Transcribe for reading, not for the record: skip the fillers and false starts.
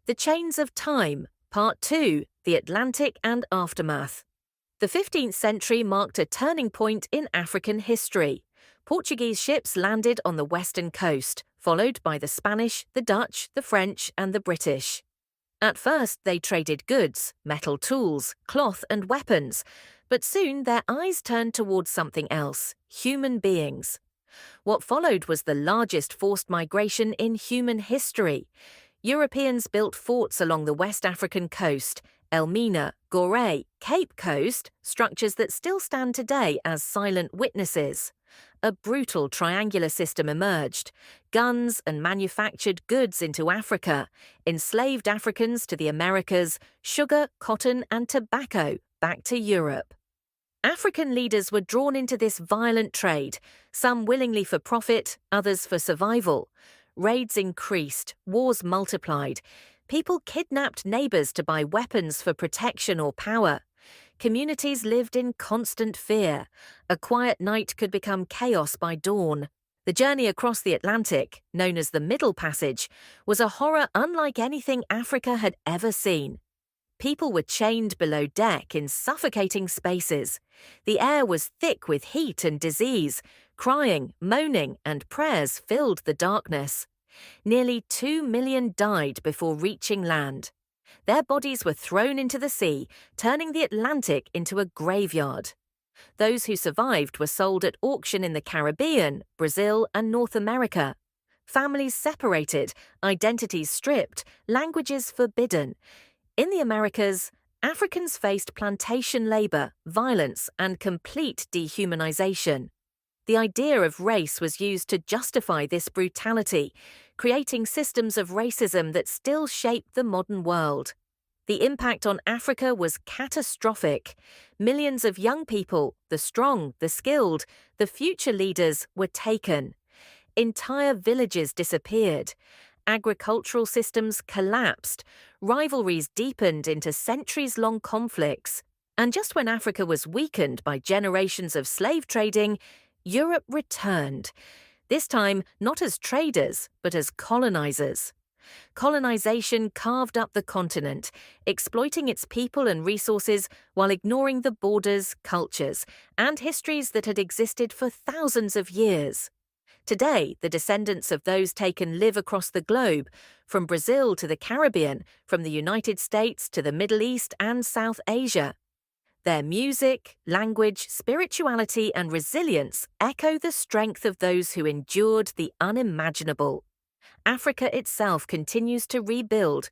The Chains of Time, Part 2, The Atlantic and Aftermath. The 15th century marked a turning point in African history. Portuguese ships landed on the western coast, followed by the Spanish, the Dutch, the French, and the British. At first, they traded goods, metal tools, cloth, and weapons, but soon their eyes turned towards something else: human beings. What followed was the largest forced migration in human history. Europeans built forts along the West African coast, Elmina, Gorée, Cape Coast, structures that still stand today as silent witnesses. A brutal triangular system emerged: guns and manufactured goods into Africa, enslaved Africans to the Americas, sugar, cotton, and tobacco back to Europe. African leaders were drawn into this violent trade, some willingly for profit, others for survival. Raids increased, wars multiplied. People kidnapped neighbors to buy weapons for protection or power. Communities lived in constant fear. A quiet night could become chaos by dawn. The journey across the Atlantic, known as the Middle Passage, was a horror unlike anything Africa had ever seen. People were chained below deck in suffocating spaces. The air was thick with heat and disease. Crying, moaning, and prayers filled the darkness. Nearly 2 million died before reaching land. Their bodies were thrown into the sea, turning the Atlantic into a graveyard. Those who survived were sold at auction in the Caribbean, Brazil, and North America. Families separated, identities stripped, languages forbidden. In the Americas, Africans faced plantation labor, violence, and complete dehumanization. The idea of race was used to justify this brutality, creating systems of racism that still shape the modern world. The impact on Africa was catastrophic. Millions of young people, the strong, the skilled, the future leaders, were taken. Entire villages disappeared. Agricultural systems collapsed. Rivalries deepened into centuries-long conflicts. And just when Africa was weakened by generations of slave trading, Europe returned, this time not as traders, but as colonizers. Colonization carved up the continent, exploiting its people and resources while ignoring the borders, cultures, and histories that had existed for thousands of years. Today, the descendants of those taken live across the globe, from Brazil to the Caribbean, from the United States to the Middle East and South Asia. Their music, language, spirituality, and resilience echo the strength of those who endured the unimaginable. Africa itself continues to rebuild,